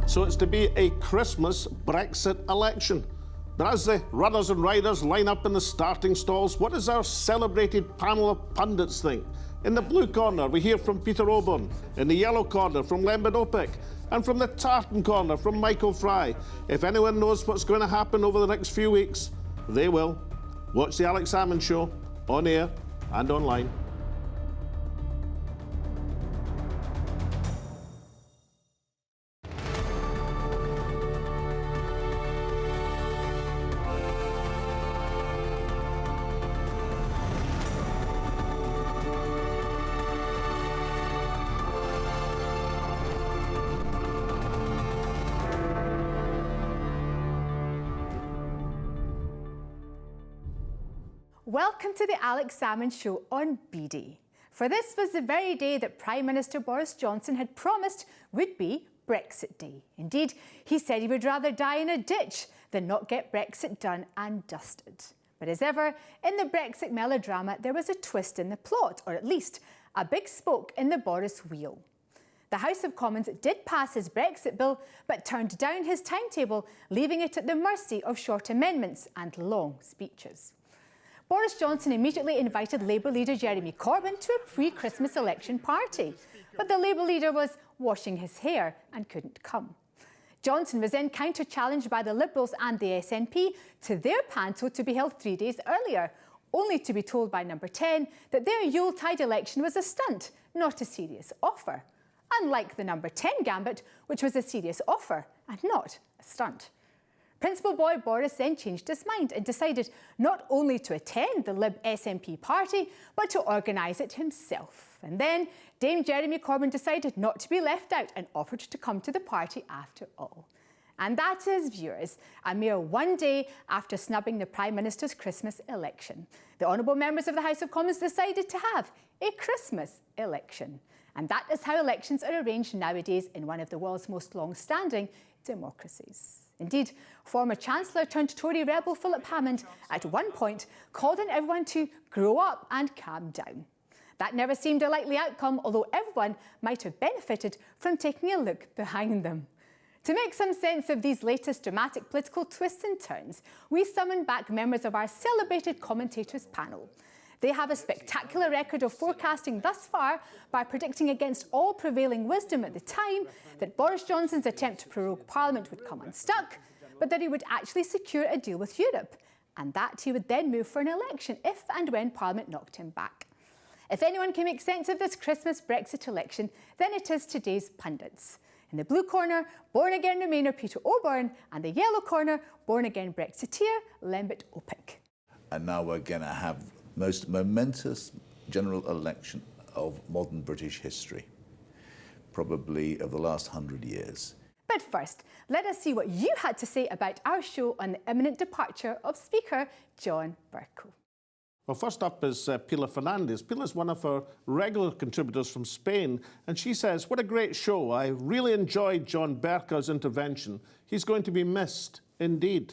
So it's to be a Christmas Brexit election. But as the runners and riders line up in the starting stalls, what does our celebrated panel of pundits think? In the blue corner, we hear from Peter Oborne. In the yellow corner, from Lembit Opik. And from the tartan corner, from Michael Fry. If anyone knows what's going to happen over the next few weeks, they will. Watch the Alex Salmond Show, on air and online. Welcome to the Alex Salmond Show on B-Day. For this was the very day that Prime Minister Boris Johnson had promised would be Brexit Day. Indeed, he said he would rather die in a ditch than not get Brexit done and dusted. But as ever, in the Brexit melodrama, there was a twist in the plot, or at least a big spoke in the Boris wheel. The House of Commons did pass his Brexit bill, but turned down his timetable, leaving it at the mercy of short amendments and long speeches. Boris Johnson immediately invited Labour leader Jeremy Corbyn to a pre-Christmas election party, but the Labour leader was washing his hair and couldn't come. Johnson was then counter-challenged by the Liberals and the SNP to their panto to be held 3 days earlier, only to be told by Number 10 that their Yuletide election was a stunt, not a serious offer. Unlike the Number 10 gambit, which was a serious offer and not a stunt. Principal Boy Boris then changed his mind and decided not only to attend the Lib SNP party, but to organise it himself. And then Dame Jeremy Corbyn decided not to be left out and offered to come to the party after all. And that is, viewers, a mere 1 day after snubbing the Prime Minister's Christmas election. The honourable members of the House of Commons decided to have a Christmas election. And that is how elections are arranged nowadays in one of the world's most long-standing democracies. Indeed, former Chancellor turned Tory rebel Philip Hammond at one point called on everyone to grow up and calm down. That never seemed a likely outcome, although everyone might have benefited from taking a look behind them. To make some sense of these latest dramatic political twists and turns, we summoned back members of our celebrated commentators panel. They have a spectacular record of forecasting thus far by predicting against all prevailing wisdom at the time that Boris Johnson's attempt to prorogue Parliament would come unstuck, but that he would actually secure a deal with Europe, and that he would then move for an election if and when Parliament knocked him back. If anyone can make sense of this Christmas Brexit election, then it is today's pundits. In the blue corner, born-again Remainer Peter Oborne, and the yellow corner, born-again Brexiteer Lembit Opik. And now we're going to have most momentous general election of modern British history, probably of the last 100 years. But first, let us see what you had to say about our show on the imminent departure of Speaker John Bercow. Well, first up is Pilar Fernandez. Pilar's one of our regular contributors from Spain, and she says, "What a great show. I really enjoyed John Bercow's intervention. He's going to be missed, indeed."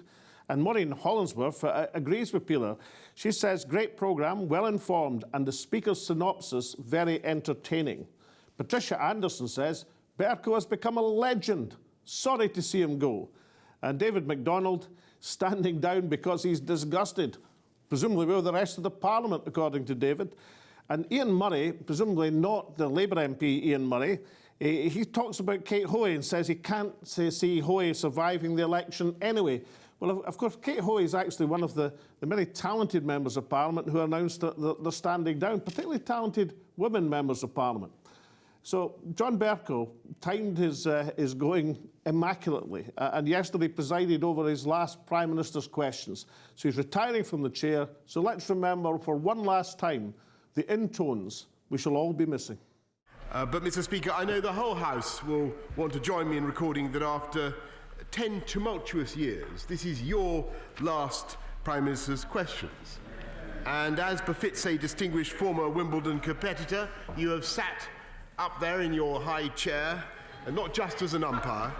And Maureen Hollinsworth agrees with Pilar. She says, "Great programme, well-informed, and the speaker's synopsis very entertaining." Patricia Anderson says, "Bercow has become a legend. Sorry to see him go." And David MacDonald, standing down because he's disgusted. Presumably with the rest of the Parliament, according to David. And Ian Murray, presumably not the Labour MP Ian Murray, he talks about Kate Hoey and says he can't see Hoey surviving the election anyway. Well, of course, Kate Hoey is actually one of the many talented members of Parliament who announced that they're standing down, particularly talented women members of Parliament. So John Bercow timed his going immaculately and yesterday presided over his last Prime Minister's questions. So he's retiring from the chair. So let's remember for one last time the intones we shall all be missing. But Mr. Speaker, I know the whole House will want to join me in recording that after 10 tumultuous years, this is your last Prime Minister's questions. And as befits a distinguished former Wimbledon competitor, you have sat up there in your high chair, and not just as an umpire,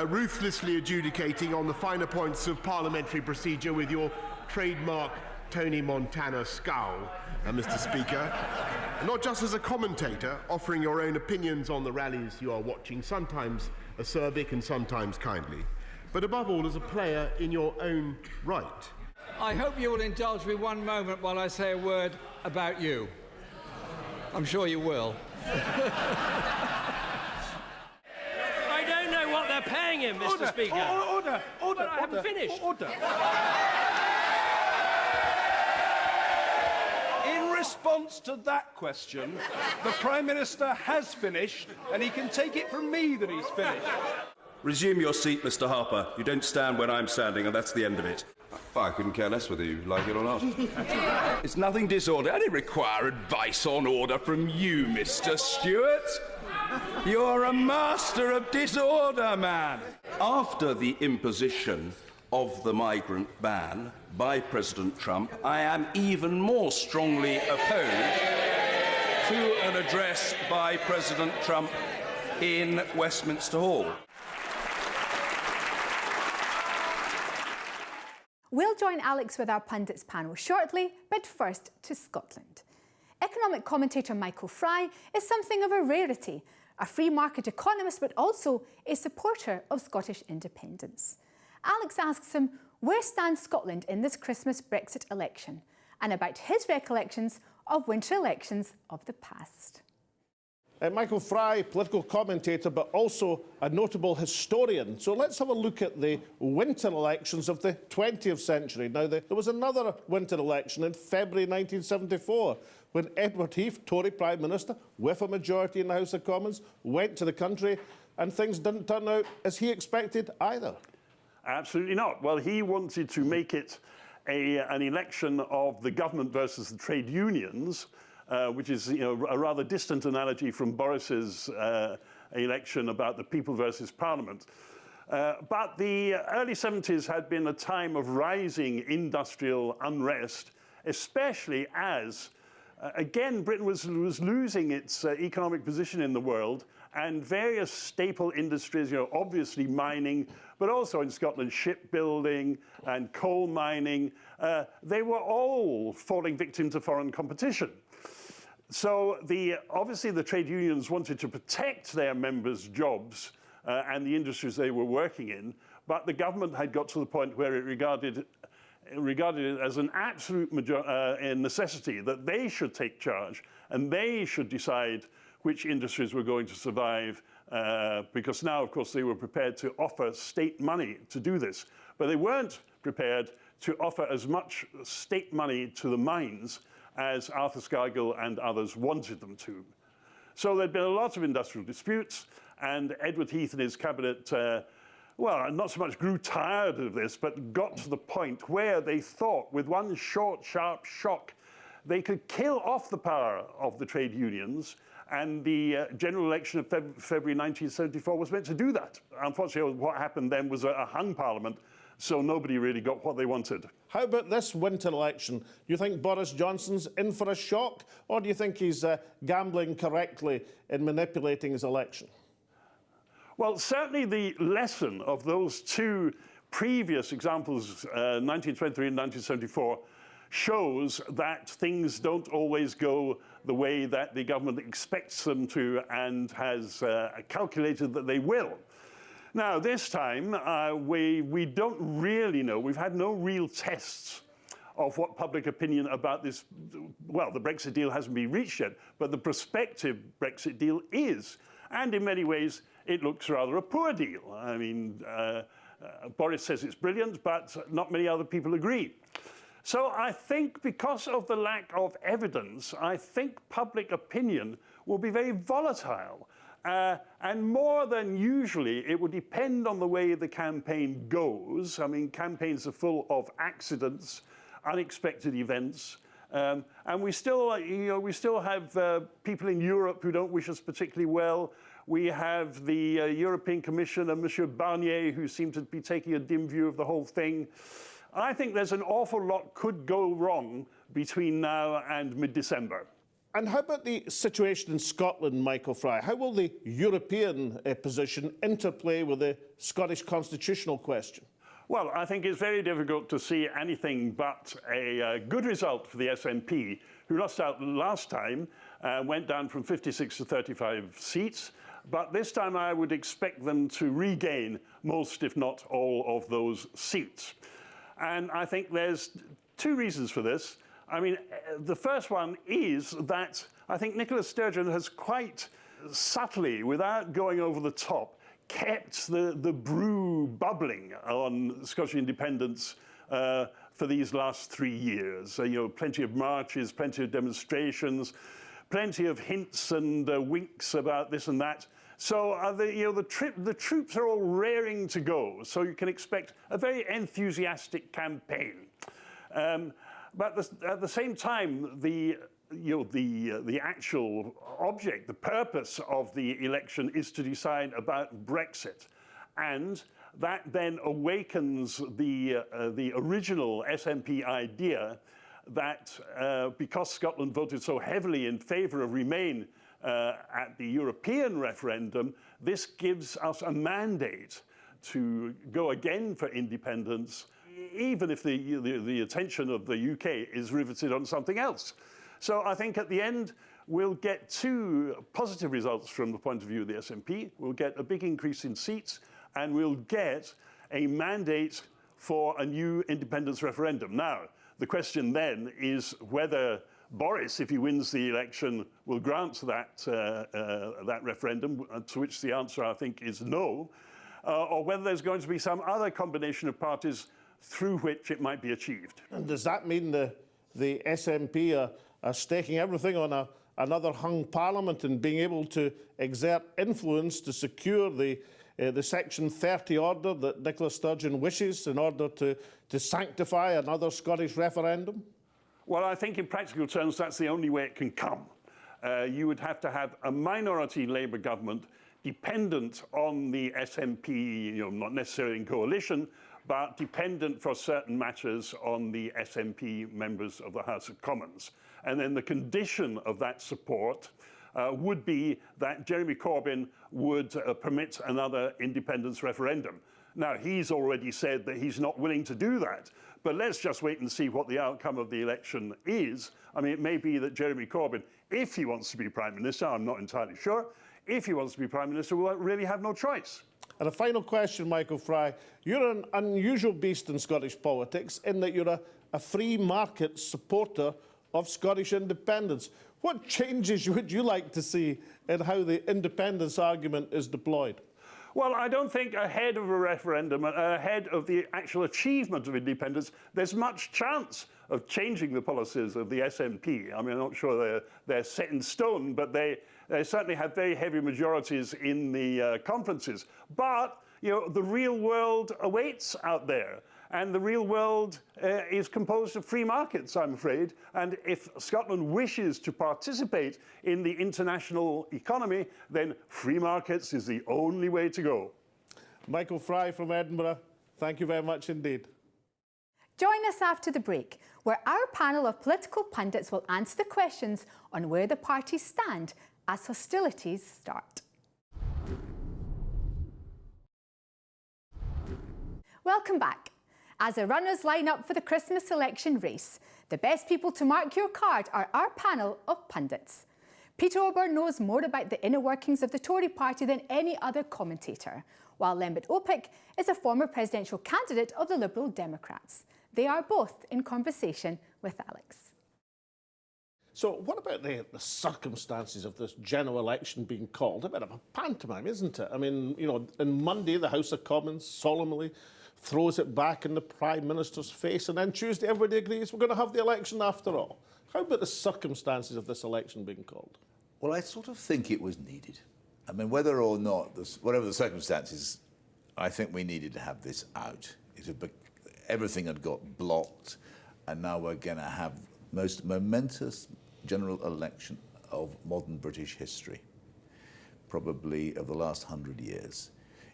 ruthlessly adjudicating on the finer points of parliamentary procedure with your trademark Tony Montana scowl, Mr. Speaker. Not just as a commentator, offering your own opinions on the rallies you are watching, sometimes acerbic and sometimes kindly, but above all as a player in your own right. I hope you will indulge me one moment while I say a word about you. I'm sure you will. I don't know what they're paying him, Mr. Speaker. Order! But I haven't finished. Order! In response to that question, the Prime Minister has finished, and he can take it from me that he's finished. Resume your seat, Mr. Harper. You don't stand when I'm standing, and that's the end of it. I couldn't care less whether you like it or not. It's nothing disorderly. I didn't require advice on order from you, Mr. Stewart. You're a master of disorder, man. After the imposition of the migrant ban by President Trump, I am even more strongly opposed to an address by President Trump in Westminster Hall. We'll join Alex with our pundits panel shortly, but first to Scotland. Economic commentator Michael Fry is something of a rarity, a free market economist but also a supporter of Scottish independence. Alex asks him where stands Scotland in this Christmas Brexit election and about his recollections of winter elections of the past. Michael Fry, political commentator, but also a notable historian. So let's have a look at the winter elections of the 20th century. Now, there was another winter election in February 1974 when Edward Heath, Tory Prime Minister, with a majority in the House of Commons, went to the country and things didn't turn out as he expected either. Absolutely not. Well, he wanted to make it an election of the government versus the trade unions, which is a rather distant analogy from Boris's election about the people versus parliament. But the early 70s had been a time of rising industrial unrest, especially as, again, Britain was losing its economic position in the world, and various staple industries, obviously mining, but also in Scotland, shipbuilding and coal mining, they were all falling victim to foreign competition. So obviously the trade unions wanted to protect their members' jobs and the industries they were working in, but the government had got to the point where it regarded it as an absolute necessity that they should take charge and they should decide which industries were going to survive, because now, of course, they were prepared to offer state money to do this, but they weren't prepared to offer as much state money to the mines as Arthur Scargill and others wanted them to. So there'd been a lot of industrial disputes, and Edward Heath and his cabinet, well, not so much grew tired of this, but got to the point where they thought, with one short, sharp shock, they could kill off the power of the trade unions, and the general election of February 1974 was meant to do that. Unfortunately, what happened then was a hung parliament, so nobody really got what they wanted. How about this winter election? Do you think Boris Johnson's in for a shock, or do you think he's gambling correctly in manipulating his election? Well, certainly the lesson of those two previous examples, 1923 and 1974, shows that things don't always go the way that the government expects them to and has calculated that they will. Now, this time, we don't really know. We've had no real tests of what public opinion about this, well, the Brexit deal hasn't been reached yet, but the prospective Brexit deal is. And in many ways, it looks rather a poor deal. I mean, Boris says it's brilliant, but not many other people agree. So I think because of the lack of evidence, I think public opinion will be very volatile. And more than usually, it will depend on the way the campaign goes. I mean, campaigns are full of accidents, unexpected events. And we still have people in Europe who don't wish us particularly well. We have the European Commission and Monsieur Barnier, who seem to be taking a dim view of the whole thing. I think there's an awful lot could go wrong between now and mid-December. And how about the situation in Scotland, Michael Fry? How will the European position interplay with the Scottish constitutional question? Well, I think it's very difficult to see anything but a good result for the SNP, who lost out last time, went down from 56 to 35 seats. But this time I would expect them to regain most, if not all, of those seats. And I think there's two reasons for this. I mean, the first one is that I think Nicola Sturgeon has quite subtly, without going over the top, kept the brew bubbling on Scottish independence for these last 3 years. You know, plenty of marches, plenty of demonstrations, plenty of hints and winks about this and that. So the troops are all raring to go. So you can expect a very enthusiastic campaign. But at the same time, the actual object, the purpose of the election is to decide about Brexit. And that then awakens the original SNP idea that because Scotland voted so heavily in favour of Remain at the European referendum, this gives us a mandate to go again for independence, even if the attention of the UK is riveted on something else. So I think at the end, we'll get two positive results from the point of view of the SNP. We'll get a big increase in seats, and we'll get a mandate for a new independence referendum. Now, the question then is whether Boris, if he wins the election, will grant that referendum, to which the answer, I think, is no, or whether there's going to be some other combination of parties through which it might be achieved. And does that mean the SNP are staking everything on another hung parliament and being able to exert influence to secure the Section 30 order that Nicola Sturgeon wishes in order to sanctify another Scottish referendum? Well, I think in practical terms, that's the only way it can come. You would have to have a minority Labour government dependent on the SNP, not necessarily in coalition, but dependent for certain matters on the SNP members of the House of Commons. And then the condition of that support would be that Jeremy Corbyn would permit another independence referendum. Now, he's already said that he's not willing to do that, but let's just wait and see what the outcome of the election is. I mean, it may be that Jeremy Corbyn, if he wants to be Prime Minister, I'm not entirely sure, if he wants to be Prime Minister, will really have no choice. And a final question, Michael Fry. You're an unusual beast in Scottish politics in that you're a free market supporter of Scottish independence. What changes would you like to see in how the independence argument is deployed? Well, I don't think ahead of a referendum, ahead of the actual achievement of independence, there's much chance of changing the policies of the SNP. I mean, I'm not sure they're set in stone, but they certainly have very heavy majorities in the conferences. But, the real world awaits out there. And the real world is composed of free markets, I'm afraid. And if Scotland wishes to participate in the international economy, then free markets is the only way to go. Michael Fry from Edinburgh, thank you very much indeed. Join us after the break, where our panel of political pundits will answer the questions on where the parties stand as hostilities start. Welcome back. As the runners line up for the Christmas election race, the best people to mark your card are our panel of pundits. Peter Oborne knows more about the inner workings of the Tory party than any other commentator, while Lembit Opik is a former presidential candidate of the Liberal Democrats. They are both in conversation with Alex. So what about the circumstances of this general election being called? A bit of a pantomime, isn't it? I mean, on Monday, the House of Commons solemnly throws it back in the Prime Minister's face, and then Tuesday everybody agrees we're going to have the election after all. How about the circumstances of this election being called? Well, I sort of think it was needed. I mean, whether or not, whatever the circumstances, I think we needed to have this out. Everything had got blocked, and now we're going to have most momentous general election of modern British history, probably of the last 100 years.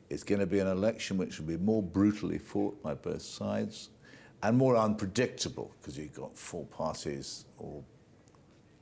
It's going to be an election which will be more brutally fought by both sides and more unpredictable because you've got four parties all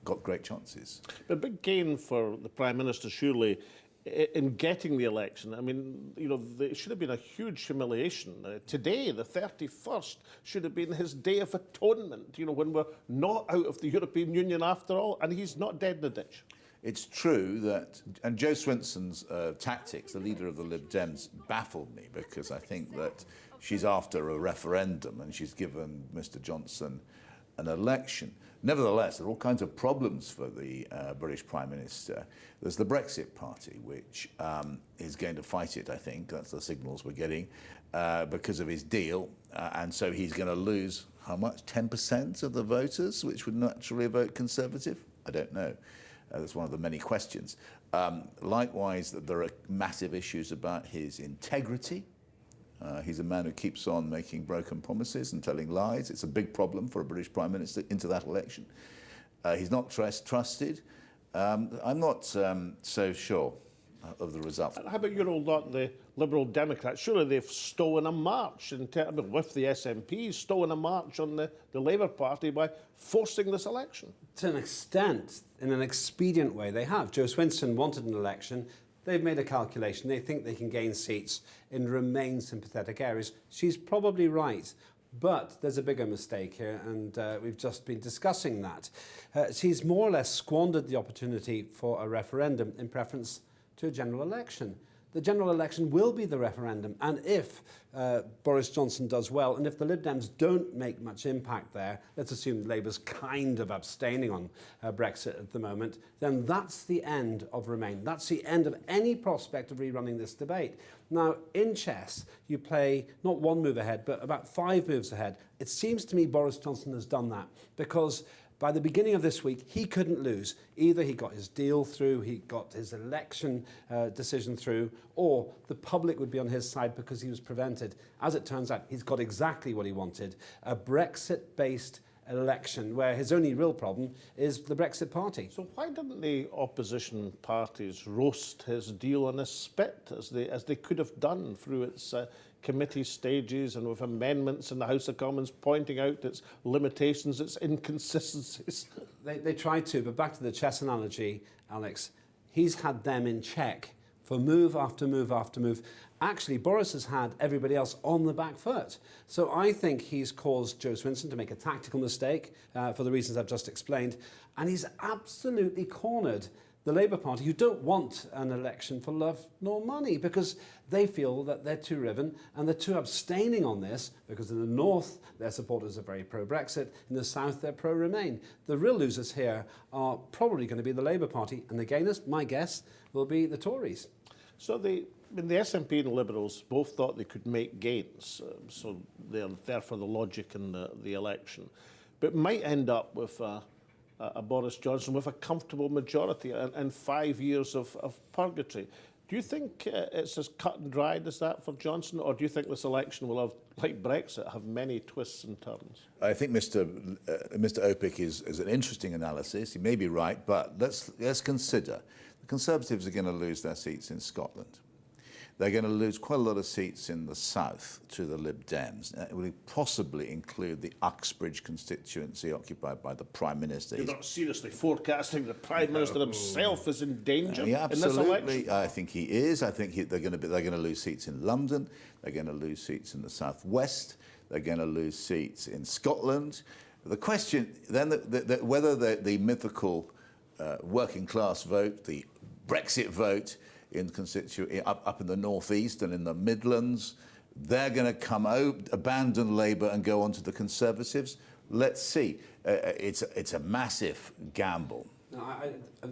got great chances. A big gain for the Prime Minister, surely, in getting the election. I mean, it should have been a huge humiliation. Today, the 31st, should have been his day of atonement, when we're not out of the European Union after all, and he's not dead in the ditch. It's true that, and Jo Swinson's tactics, the leader of the Lib Dems, baffled me because I think that she's after a referendum and she's given Mr Johnson an election. Nevertheless, there are all kinds of problems for the British Prime Minister. There's the Brexit Party, which is going to fight it, I think. That's the signals we're getting, because of his deal. And so he's going to lose, how much? 10% of the voters, which would naturally vote Conservative? I don't know. That's one of the many questions. Likewise, there are massive issues about his integrity. He's a man who keeps on making broken promises and telling lies. It's a big problem for a British Prime Minister into that election. He's not trusted. I'm not so sure of the result. How about your old lot, the Liberal Democrats? Surely they've stolen a march with the SNP, stolen a march on the Labour Party by forcing this election. To an extent, in an expedient way, they have. Jo Swinson wanted an election. They've made a calculation. They think they can gain seats in Remain sympathetic areas. She's probably right. But there's a bigger mistake here, and we've just been discussing that. She's more or less squandered the opportunity for a referendum in preference to a general election. The general election will be the referendum, and if Boris Johnson does well, and if the Lib Dems don't make much impact there, let's assume Labour's kind of abstaining on Brexit at the moment, then that's the end of Remain. That's the end of any prospect of rerunning this debate. Now, in chess, you play not one move ahead, but about 5 moves ahead. It seems to me Boris Johnson has done that, because by the beginning of this week, he couldn't lose. Either he got his deal through, he got his election decision through, or the public would be on his side because he was prevented. As it turns out, he's got exactly what he wanted, a Brexit-based election where his only real problem is the Brexit Party. So why didn't the opposition parties roast his deal on a spit, as they could have done through its committee stages and with amendments in the House of Commons pointing out its limitations, its inconsistencies? They tried to, but back to the chess analogy, Alex, he's had them in check for move after move after move. Actually, Boris has had everybody else on the back foot. So I think he's caused Jo Swinson to make a tactical mistake for the reasons I've just explained, and he's absolutely cornered the Labour Party, who don't want an election for love nor money, because they feel that they're too riven and they're too abstaining on this, because in the north their supporters are very pro-Brexit, in the south they're pro-Remain. The real losers here are probably going to be the Labour Party, and the gainers, my guess, will be the Tories. So the SNP and Liberals both thought they could make gains, so they're there for the logic in the election, but might end up with a Boris Johnson with a comfortable majority and 5 years of purgatory. Do you think it's as cut and dried as that for Johnson, or do you think this election will have, like Brexit, have many twists and turns? I think Mr. Opik is an interesting analysis. He may be right, but let's consider the Conservatives are going to lose their seats in Scotland. They're going to lose quite a lot of seats in the south to the Lib Dems. It will possibly include the Uxbridge constituency occupied by the Prime Minister. You're not seriously forecasting the Prime Minister himself is in danger yeah, in this election? Absolutely. I think he is. I think they're going to lose seats in London. They're going to lose seats in the southwest. They're going to lose seats in Scotland. The question then, whether the mythical working class vote, the Brexit vote, up in the northeast and in the Midlands, they're going to come out, abandon Labour and go on to the Conservatives. Let's see. It's a massive gamble.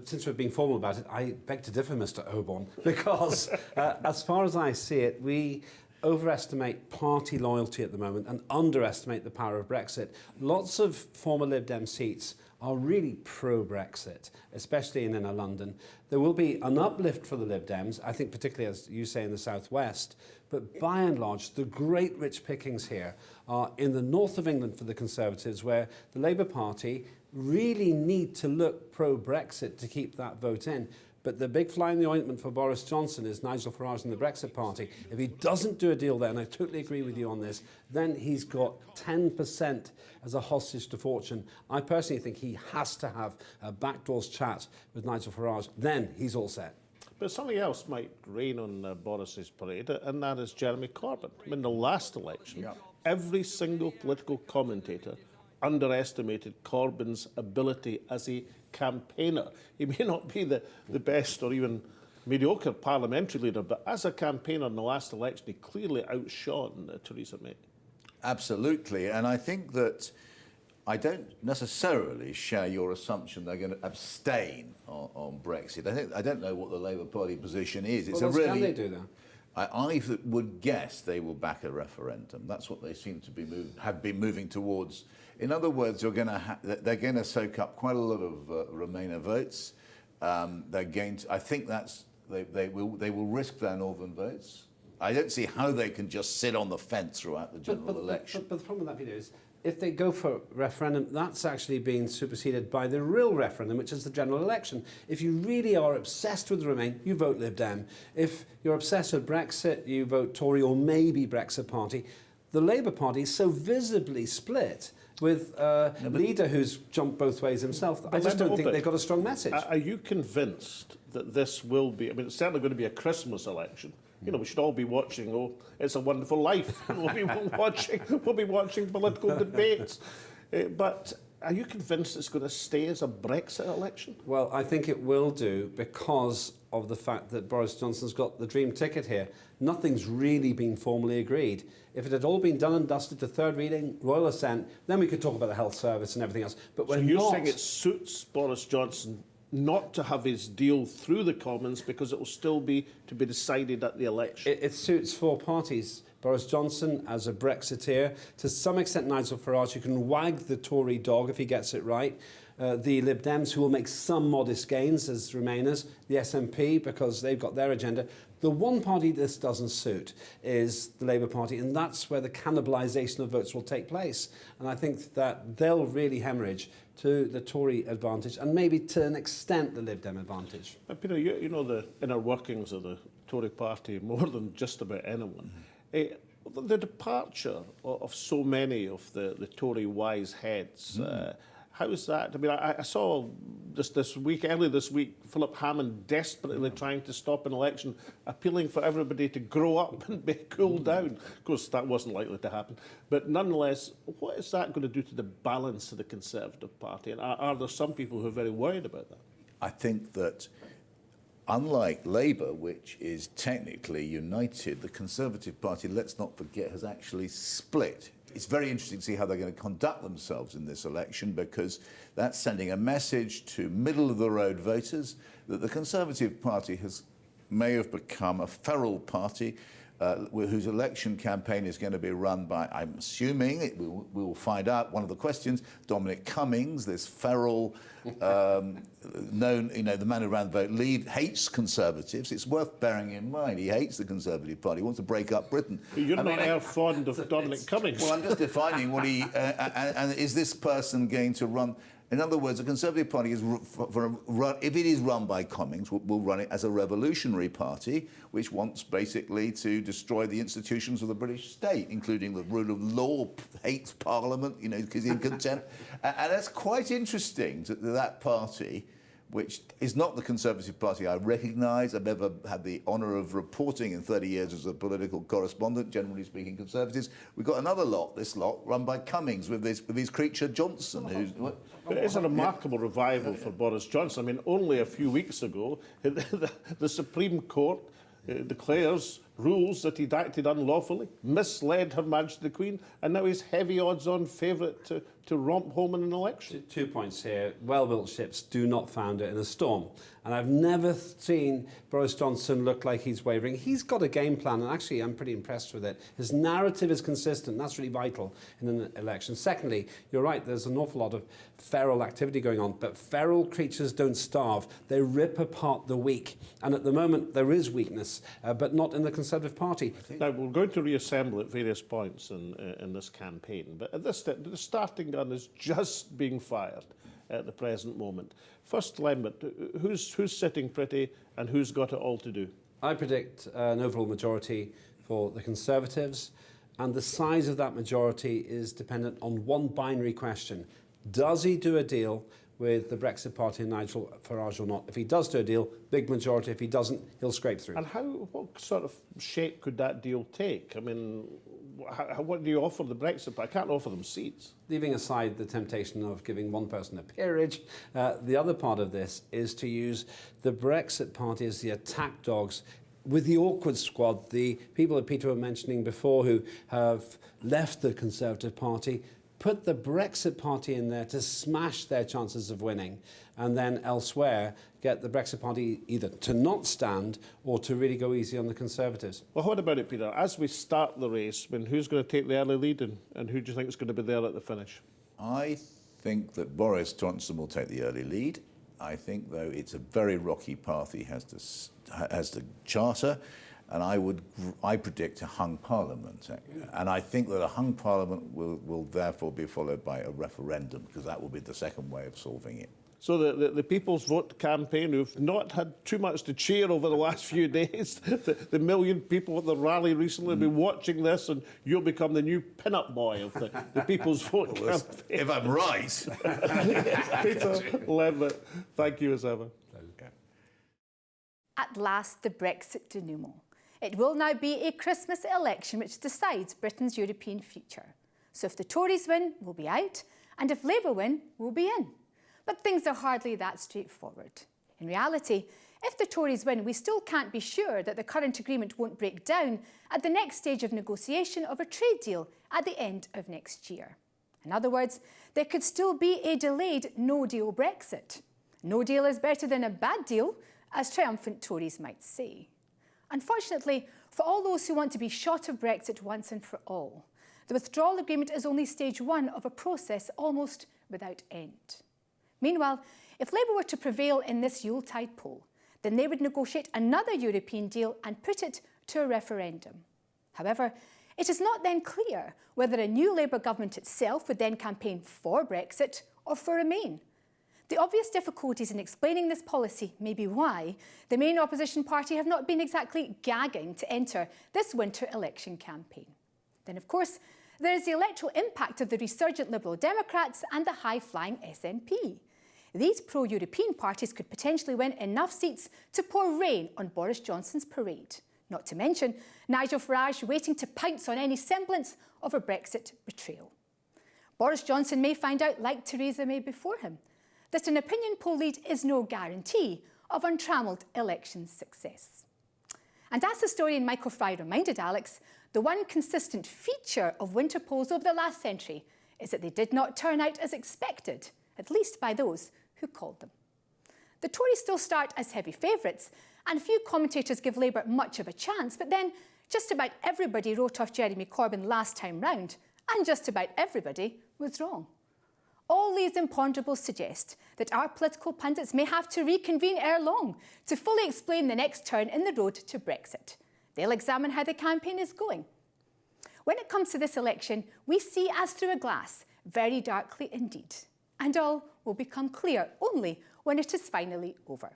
Since we're being formal about it, I beg to differ, Mr. Oborne, because as far as I see it, we overestimate party loyalty at the moment and underestimate the power of Brexit. Lots of former Lib Dem seats are really pro-Brexit, especially in inner London. There will be an uplift for the Lib Dems, I think particularly, as you say, in the southwest, but by and large, the great rich pickings here are in the north of England for the Conservatives, where the Labour Party really need to look pro-Brexit to keep that vote in. But the big fly in the ointment for Boris Johnson is Nigel Farage and the Brexit Party. If he doesn't do a deal there, and I totally agree with you on this, then he's got 10% as a hostage to fortune. I personally think he has to have a backdoors chat with Nigel Farage. Then he's all set. But something else might rain on Boris's parade, and that is Jeremy Corbyn. In the last election, every single political commentator underestimated Corbyn's ability as a campaigner. He may not be the best or even mediocre parliamentary leader, but as a campaigner in the last election, he clearly outshone Theresa May. Absolutely, and I think that I don't necessarily share your assumption they're going to abstain on Brexit. I don't know what the Labour Party position is. It's well, a really. Can they do that? I would guess they will back a referendum. That's what they seem to be have been moving towards. In other words, they're going to soak up quite a lot of Remainer votes. They're going to. I think they will risk their northern votes. I don't see how they can just sit on the fence throughout the general election. But the problem with that, Peter, is if they go for referendum, that's actually being superseded by the real referendum, which is the general election. If you really are obsessed with Remain, you vote Lib Dem. If you're obsessed with Brexit, you vote Tory or maybe Brexit Party. The Labour Party is so visibly split with a leader who's jumped both ways himself. I just don't think they've got a strong message. Are you convinced that this will be, I mean, it's certainly going to be a Christmas election. You know, we should all be watching, oh, It's a Wonderful Life. We'll be watching political debates. But are you convinced it's going to stay as a Brexit election? Well, I think it will do because of the fact that Boris Johnson's got the dream ticket here. Nothing's really been formally agreed. If it had all been done and dusted to third reading, royal assent, then we could talk about the health service and everything else. But so you're saying it suits Boris Johnson not to have his deal through the Commons because it will still be to be decided at the election? It suits four parties. Boris Johnson as a Brexiteer, to some extent Nigel Farage, who can wag the Tory dog if he gets it right, the Lib Dems, who will make some modest gains as Remainers, the SNP, because they've got their agenda. The one party this doesn't suit is the Labour Party, and that's where the cannibalisation of votes will take place. And I think that they'll really hemorrhage to the Tory advantage and maybe to an extent the Lib Dem advantage. But Peter, you know the inner workings of the Tory party more than just about anyone. The departure of so many of the Tory wise heads, how is that? I mean, I saw earlier this week, Philip Hammond desperately trying to stop an election, appealing for everybody to grow up and be cooled down. Of course, that wasn't likely to happen. But nonetheless, what is that going to do to the balance of the Conservative Party? And are there some people who are very worried about that? I think that unlike Labour, which is technically united, the Conservative Party, let's not forget, has actually split. It's very interesting to see how they're going to conduct themselves in this election, because that's sending a message to middle-of-the-road voters that the Conservative Party may have become a feral party whose election campaign is going to be run by, I'm assuming, we will find out, one of the questions, Dominic Cummings, this feral, known, the man who ran the vote lead, hates Conservatives. It's worth bearing in mind. He hates the Conservative Party. He wants to break up Britain. You're not fond of Dominic Cummings. Well, I'm just defining what he... and is this person going to run... In other words, the Conservative Party is, if it is run by Cummings, will run it as a revolutionary party, which wants basically to destroy the institutions of the British state, including the rule of law, hates Parliament, because he's in contempt. And that's quite interesting that party, which is not the Conservative Party I recognise. I've never had the honour of reporting in 30 years as a political correspondent, generally speaking Conservatives. We've got another lot, this lot, run by Cummings with his creature Johnson, who's... But it's a remarkable revival for Boris Johnson. I mean, only a few weeks ago, the Supreme Court rules that he'd acted unlawfully, misled Her Majesty the Queen, and now he's heavy odds-on favourite to romp home in an election. 2 points here. Well-built ships do not founder in a storm. And I've never seen Boris Johnson look like he's wavering. He's got a game plan, and actually I'm pretty impressed with it. His narrative is consistent. That's really vital in an election. Secondly, you're right, there's an awful lot of feral activity going on, but feral creatures don't starve. They rip apart the weak. And at the moment, there is weakness, but not in the Conservative Party. Now, we're going to reassemble at various points in this campaign, but at this step, the starting gun is just being fired at the present moment. First, Lembit, who's sitting pretty and who's got it all to do? I predict an overall majority for the Conservatives, and the size of that majority is dependent on one binary question. Does he do a deal with the Brexit Party and Nigel Farage or not? If he does do a deal, big majority. If he doesn't, he'll scrape through. And what sort of shape could that deal take? I mean, what do you offer the Brexit Party? I can't offer them seats. Leaving aside the temptation of giving one person a peerage, the other part of this is to use the Brexit Party as the attack dogs with the awkward squad, the people that Peter were mentioning before who have left the Conservative Party, put the Brexit Party in there to smash their chances of winning, and then elsewhere get the Brexit Party either to not stand or to really go easy on the Conservatives. Well, what about it, Peter? As we start the race, who's going to take the early lead and who do you think is going to be there at the finish? I think that Boris Johnson will take the early lead. I think, though, it's a very rocky path he has to charter, and I predict a hung parliament. And I think that a hung parliament will therefore be followed by a referendum, because that will be the second way of solving it. So the People's Vote campaign, who've not had too much to cheer over the last few days, the million people at the rally recently will be watching this, and you'll become the new pin-up boy of the People's Vote campaign. If I'm right. Peter Lembit, thank you as ever. At last, the Brexit denouement. It will now be a Christmas election which decides Britain's European future. So if the Tories win, we'll be out, and if Labour win, we'll be in. But things are hardly that straightforward. In reality, if the Tories win, we still can't be sure that the current agreement won't break down at the next stage of negotiation of a trade deal at the end of next year. In other words, there could still be a delayed no-deal Brexit. No deal is better than a bad deal, as triumphant Tories might say. Unfortunately, for all those who want to be short of Brexit once and for all, the withdrawal agreement is only stage one of a process almost without end. Meanwhile, if Labour were to prevail in this Yuletide poll, then they would negotiate another European deal and put it to a referendum. However, it is not then clear whether a new Labour government itself would then campaign for Brexit or for Remain. The obvious difficulties in explaining this policy may be why the main opposition party have not been exactly gagging to enter this winter election campaign. Then, of course, there is the electoral impact of the resurgent Liberal Democrats and the high-flying SNP. These pro-European parties could potentially win enough seats to pour rain on Boris Johnson's parade. Not to mention Nigel Farage waiting to pounce on any semblance of a Brexit betrayal. Boris Johnson may find out, like Theresa May before him, that an opinion poll lead is no guarantee of untrammelled election success. And as historian Michael Fry reminded Alex, the one consistent feature of winter polls over the last century is that they did not turn out as expected, at least by those who called them. The Tories still start as heavy favourites, and few commentators give Labour much of a chance, but then just about everybody wrote off Jeremy Corbyn last time round, and just about everybody was wrong. All these imponderables suggest that our political pundits may have to reconvene ere long to fully explain the next turn in the road to Brexit. They'll examine how the campaign is going. When it comes to this election, we see as through a glass, very darkly indeed. And all will become clear only when it is finally over.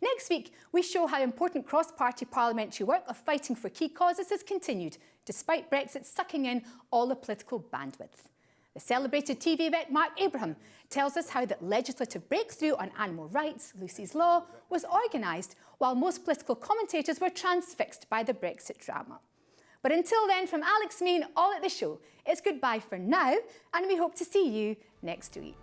Next week, we show how important cross-party parliamentary work of fighting for key causes has continued, despite Brexit sucking in all the political bandwidth. The celebrated TV vet Mark Abraham tells us how that legislative breakthrough on animal rights, Lucy's Law, was organised while most political commentators were transfixed by the Brexit drama. But until then, from Alex, me and all at the show, it's goodbye for now, and we hope to see you next week.